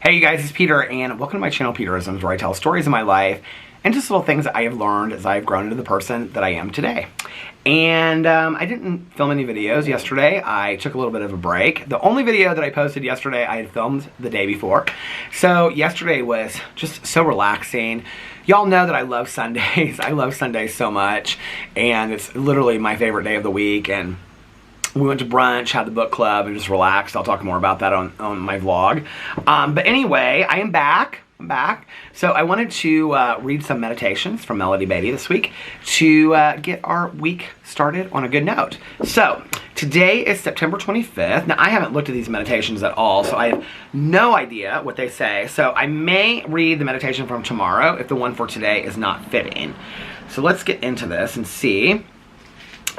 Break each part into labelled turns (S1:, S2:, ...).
S1: Hey you guys, it's Peter, and welcome to my channel, Peterisms, where I tell stories of my life and just little things that I have learned as I've grown into the person that I am today. And I didn't film any videos yesterday. I took a little bit of a break. The only video that I posted yesterday, I had filmed the day before. So yesterday was just so relaxing. Y'all know that I love Sundays. I love Sundays so much, and it's literally my favorite day of the week. And we went to brunch, had the book club, and just relaxed. I'll talk more about that on my vlog. But anyway, I am back. I'm back. So I wanted to read some meditations from Melody Beatty this week to get our week started on a good note. So today is September 25th. Now I haven't looked at these meditations at all, so I have no idea what they say. So I may read the meditation from tomorrow if the one for today is not fitting. So let's get into this and see.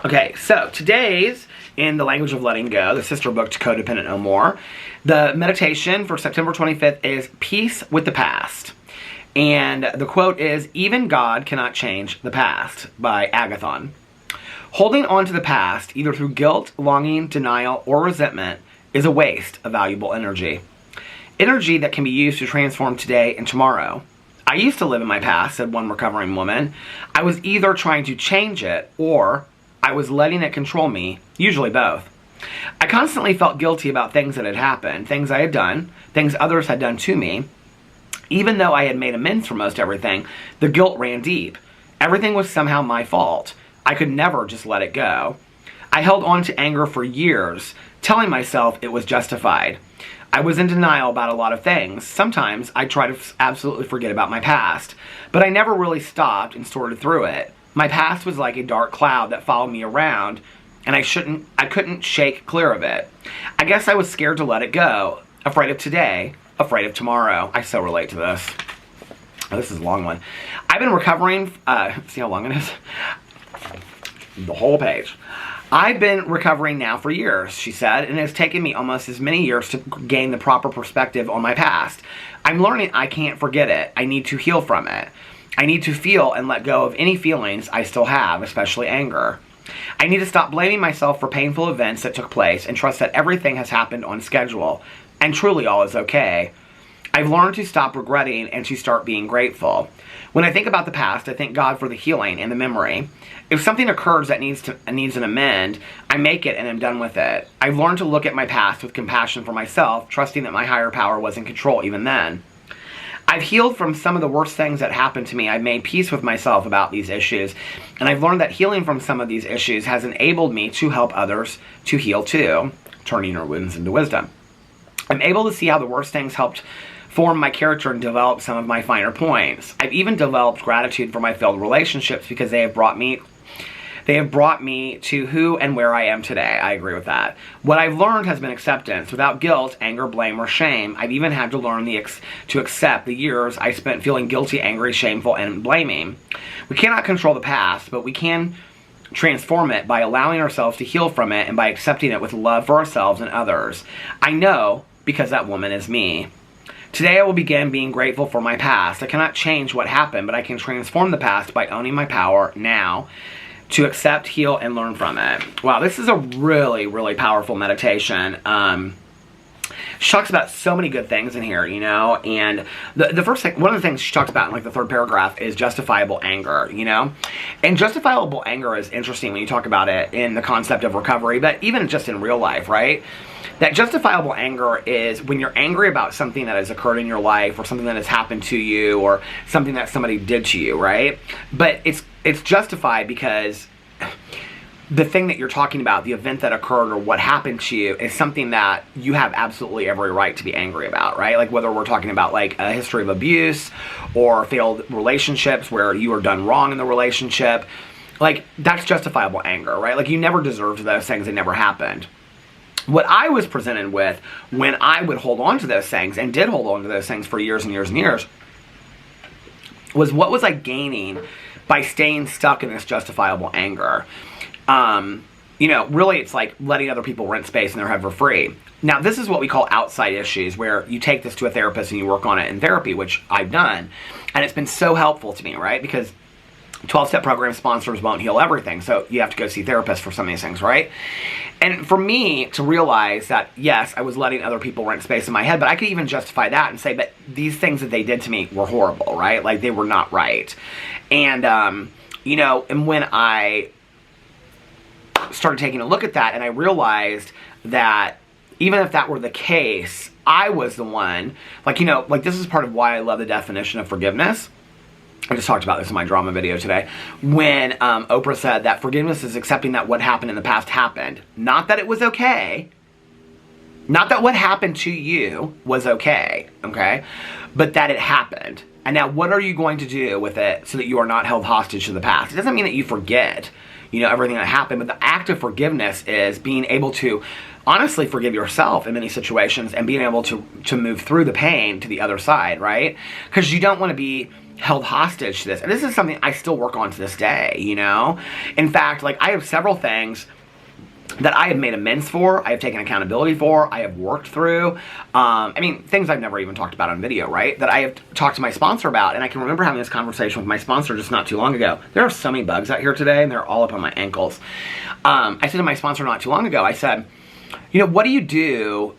S1: Okay, so today's in the language of letting go, the sister book to Codependent No More. The meditation for September 25th is Peace with the Past. And the quote is, "Even God cannot change the past," by Agathon. Holding on to the past, either through guilt, longing, denial, or resentment, is a waste of valuable energy. Energy that can be used to transform today and tomorrow. "I used to live in my past," said one recovering woman. "I was either trying to change it or I was letting it control me, usually both. I constantly felt guilty about things that had happened, things I had done, things others had done to me. Even though I had made amends for most everything, the guilt ran deep. Everything was somehow my fault. I could never just let it go. I held on to anger for years, telling myself it was justified. I was in denial about a lot of things. Sometimes I tried to absolutely forget about my past, but I never really stopped and sorted through it. My past was like a dark cloud that followed me around, and I couldn't shake clear of it. I guess I was scared to let it go, afraid of today, afraid of tomorrow." I so relate to this. Oh, this is a long one. "I've been recovering," see how long it is? The whole page. "I've been recovering now for years," she said, "and it has taken me almost as many years to gain the proper perspective on my past. I'm learning I can't forget it. I need to heal from it. I need to feel and let go of any feelings I still have, especially anger. I need to stop blaming myself for painful events that took place and trust that everything has happened on schedule, and truly all is okay. I've learned to stop regretting and to start being grateful. When I think about the past, I thank God for the healing and the memory. If something occurs that needs an amend, I make it and am done with it. I've learned to look at my past with compassion for myself, trusting that my higher power was in control even then. I've healed from some of the worst things that happened to me. I've made peace with myself about these issues, and I've learned that healing from some of these issues has enabled me to help others to heal too, turning your wounds into wisdom. I'm able to see how the worst things helped form my character and develop some of my finer points. I've even developed gratitude for my failed relationships because they have brought me to who and where I am today." I agree with that. "What I've learned has been acceptance. Without guilt, anger, blame, or shame. I've even had to learn to accept the years I spent feeling guilty, angry, shameful, and blaming. We cannot control the past, but we can transform it by allowing ourselves to heal from it and by accepting it with love for ourselves and others. I know because that woman is me. Today I will begin being grateful for my past. I cannot change what happened, but I can transform the past by owning my power now to accept, heal, and learn from it." Wow, this is a really, really powerful meditation. She talks about so many good things in here, you know, and the first thing, one of the things she talks about in like the third paragraph is justifiable anger, you know, and justifiable anger is interesting when you talk about it in the concept of recovery, but even just in real life, right? That justifiable anger is when you're angry about something that has occurred in your life or something that has happened to you or something that somebody did to you, right? But it's justified because the thing that you're talking about, the event that occurred or what happened to you, is something that you have absolutely every right to be angry about, right? Like whether we're talking about like a history of abuse or failed relationships where you were done wrong in the relationship, like that's justifiable anger, right? Like you never deserved those things, it never happened. What I was presented with when I would hold on to those things, and did hold on to those things for years and years and years, was what was I gaining by staying stuck in this justifiable anger? You know, really it's like letting other people rent space in their head for free. Now, this is what we call outside issues, where you take this to a therapist and you work on it in therapy, which I've done. And it's been so helpful to me, right? Because 12-step program sponsors won't heal everything, so you have to go see therapists for some of these things, right? And for me to realize that, yes, I was letting other people rent space in my head, but I could even justify that and say, but these things that they did to me were horrible, right? Like, they were not right. And, you know, and when I started taking a look at that and I realized that even if that were the case, I was the one, like, you know, like, this is part of why I love the definition of forgiveness. I just talked about this in my drama video today, when Oprah said that forgiveness is accepting that what happened in the past happened. Not that it was okay. Not that what happened to you was okay, okay? But that it happened. And now what are you going to do with it so that you are not held hostage to the past? It doesn't mean that you forget, you know, everything that happened, but the act of forgiveness is being able to honestly forgive yourself in many situations and being able to move through the pain to the other side, right? Because you don't want to be held hostage to this. And this is something I still work on to this day, you know? In fact, like, I have several things that I have made amends for, I have taken accountability for, I have worked through. I mean, things I've never even talked about on video, right? That I have talked to my sponsor about, and I can remember having this conversation with my sponsor just not too long ago. There are so many bugs out here today, and they're all up on my ankles. I said to my sponsor not too long ago, I said, you know, what do you do?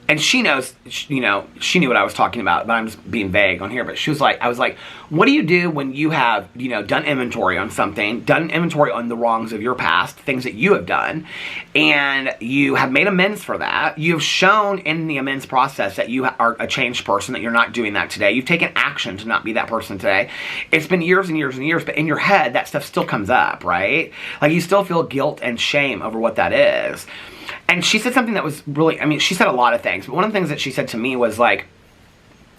S1: And she knows, you know, she knew what I was talking about, but I'm just being vague on here. But she was like, I was like, what do you do when you have, you know, done inventory on something, done inventory on the wrongs of your past, things that you have done, and you have made amends for that. You've shown in the amends process that you are a changed person, that you're not doing that today. You've taken action to not be that person today. It's been years and years and years, but in your head, that stuff still comes up, right? Like, you still feel guilt and shame over what that is. And she said something that was really, I mean, she said a lot of things, but one of the things that she said to me was like,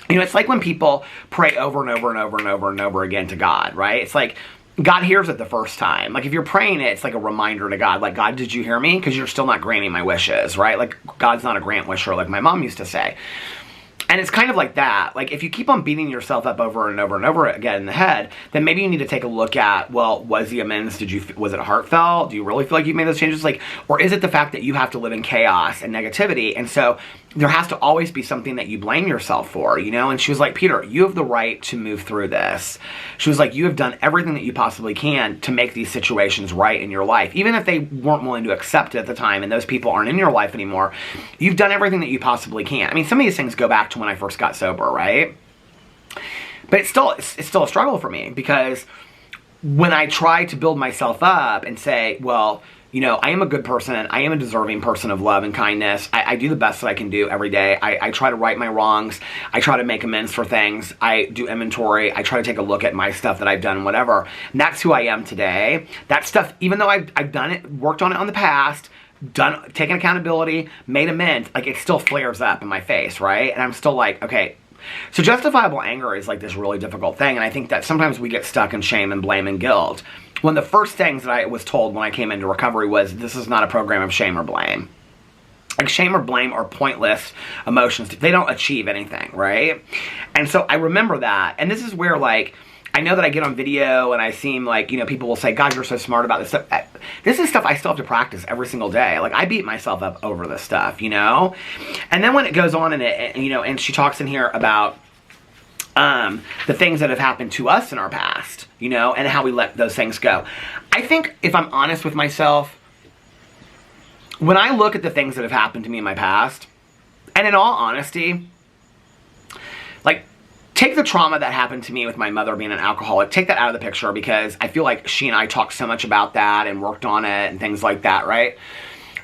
S1: you know, it's like when people pray over and over and over and over and over again to God, right? It's like, God hears it the first time. Like, if you're praying it, it's like a reminder to God, like, God, did you hear me? Because you're still not granting my wishes, right? Like, God's not a grant wisher, like my mom used to say. And it's kind of like that. Like, if you keep on beating yourself up over and over and over again in the head, then maybe you need to take a look at, well, was the amends, was it heartfelt? Do you really feel like you made those changes? Like, or is it the fact that you have to live in chaos and negativity? And so there has to always be something that you blame yourself for, you know? And she was like, Peter, you have the right to move through this. She was like, you have done everything that you possibly can to make these situations right in your life. Even if they weren't willing to accept it at the time and those people aren't in your life anymore, you've done everything that you possibly can. I mean, some of these things go back to when I first got sober, right? But it's still a struggle for me, because when I try to build myself up and say, well, you know, I am a good person, I am a deserving person of love and kindness, I do the best that I can do every day, I try to right my wrongs, I try to make amends for things, I do inventory, I try to take a look at my stuff that I've done, whatever, and that's who I am today. That stuff, even though I've done it, worked on it on the past, taken accountability, made amends, like, it still flares up in my face, right? And I'm still like, okay. So justifiable anger is like this really difficult thing, and I think that sometimes we get stuck in shame and blame and guilt. One of the first things that I was told when I came into recovery was, this is not a program of shame or blame. Like, shame or blame are pointless emotions. They don't achieve anything, right? And so I remember that, and this is where, like, I know that I get on video and I seem like, you know, people will say, God, you're so smart about this stuff. This is stuff I still have to practice every single day. Like, I beat myself up over this stuff, you know? And then when it goes on and you know, and she talks in here about the things that have happened to us in our past, you know, and how we let those things go. I think, if I'm honest with myself, when I look at the things that have happened to me in my past, and in all honesty, like, take the trauma that happened to me with my mother being an alcoholic, take that out of the picture, because I feel like she and I talked so much about that and worked on it and things like that, right?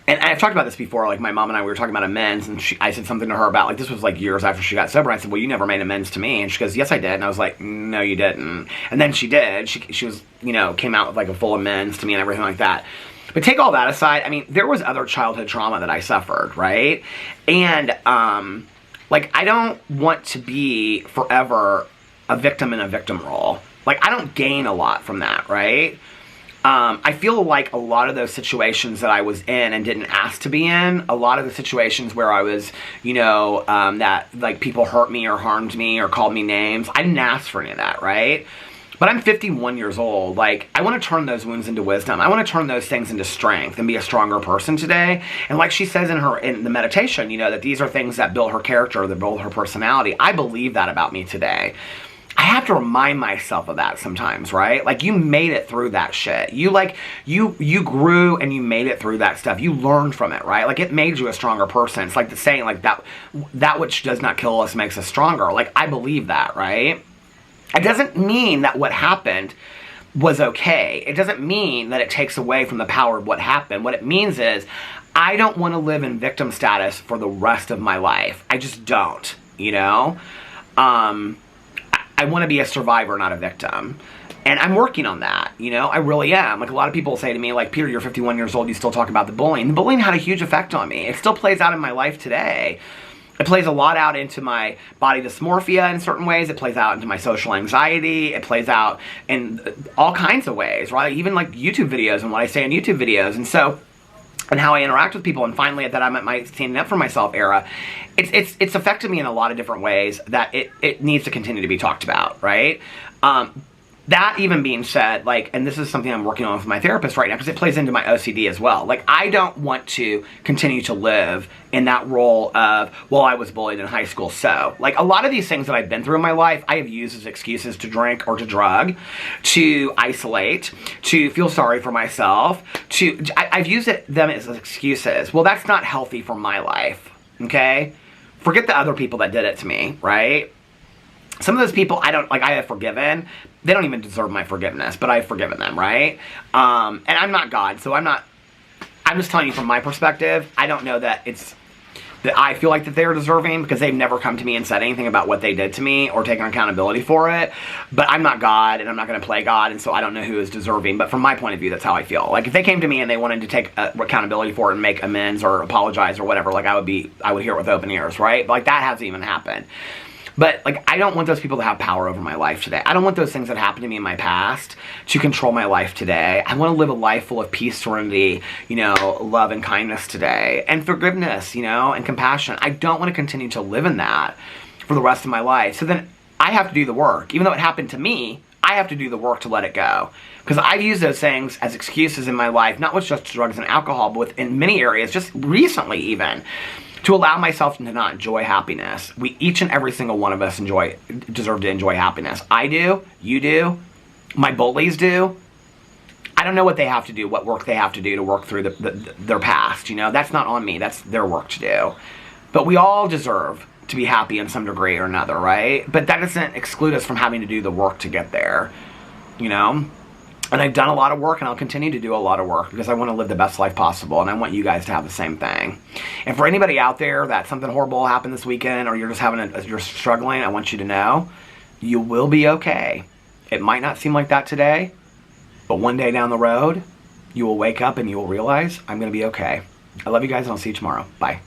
S1: And I've talked about this before, like, my mom and I, we were talking about amends, and I said something to her about, like, this was like years after she got sober. I said, well, you never made amends to me. And she goes, yes, I did. And I was like, no, you didn't. And then she did. She was, you know, came out with like a full amends to me and everything like that. But take all that aside, I mean, there was other childhood trauma that I suffered, right? And, like, I don't want to be forever a victim in a victim role. Like, I don't gain a lot from that, right? I feel like a lot of those situations that I was in and didn't ask to be in, a lot of the situations where I was, you know, that, like, people hurt me or harmed me or called me names, I didn't ask for any of that, right? But I'm 51 years old. Like, I want to turn those wounds into wisdom. I want to turn those things into strength and be a stronger person today. And like she says in the meditation, you know, that these are things that build her character, that build her personality. I believe that about me today. I have to remind myself of that sometimes, right? Like, you made it through that shit. You grew and you made it through that stuff. You learned from it, right? Like, it made you a stronger person. It's like the saying, like, that which does not kill us makes us stronger. Like, I believe that, right? It doesn't mean that what happened was okay. It doesn't mean that it takes away from the power of what happened. What it means is, I don't want to live in victim status for the rest of my life. I just don't, you know? I want to be a survivor, not a victim. And I'm working on that, you know? I really am. Like, a lot of people say to me, like, Peter, you're 51 years old, you still talk about the bullying. The bullying had a huge effect on me. It still plays out in my life today. It plays a lot out into my body dysmorphia in certain ways. It plays out into my social anxiety. It plays out in all kinds of ways, right? Even like YouTube videos and what I say in YouTube videos. And how I interact with people, and finally at that I'm at my standing up for myself era, it's affected me in a lot of different ways that it needs to continue to be talked about, right? That even being said, like, and this is something I'm working on with my therapist right now, because it plays into my OCD as well. Like, I don't want to continue to live in that role of, well, I was bullied in high school, so. Like, a lot of these things that I've been through in my life, I have used as excuses to drink or to drug, to isolate, to feel sorry for myself, I've used them as excuses. Well, that's not healthy for my life, okay? Forget the other people that did it to me, right? Some of those people I have forgiven. They don't even deserve my forgiveness, but I've forgiven them, right? And I'm not God, so I'm just telling you from my perspective. I don't know that I feel like that they're deserving, because they've never come to me and said anything about what they did to me or taken accountability for it. But I'm not God, and I'm not going to play God, and so I don't know who is deserving. But from my point of view, that's how I feel. Like, if they came to me and they wanted to take accountability for it and make amends or apologize or whatever, like, I would hear it with open ears, right? But, like, that hasn't even happened. But, like, I don't want those people to have power over my life today. I don't want those things that happened to me in my past to control my life today. I want to live a life full of peace, serenity, you know, love and kindness today. And forgiveness, you know, and compassion. I don't want to continue to live in that for the rest of my life. So then I have to do the work. Even though it happened to me, I have to do the work to let it go. Because I've used those things as excuses in my life, not with just drugs and alcohol, but in many areas, just recently even, to allow myself to not enjoy happiness. Each and every single one of us deserve to enjoy happiness. I do, you do, my bullies do. I don't know what they have to do, what work they have to do to work through their past, you know? That's not on me, that's their work to do. But we all deserve to be happy in some degree or another, right? But that doesn't exclude us from having to do the work to get there, you know? And I've done a lot of work, and I'll continue to do a lot of work, because I want to live the best life possible, and I want you guys to have the same thing. And for anybody out there that something horrible happened this weekend, or you're just you're struggling, I want you to know, you will be okay. It might not seem like that today, but one day down the road, you will wake up and you will realize, I'm going to be okay. I love you guys, and I'll see you tomorrow. Bye.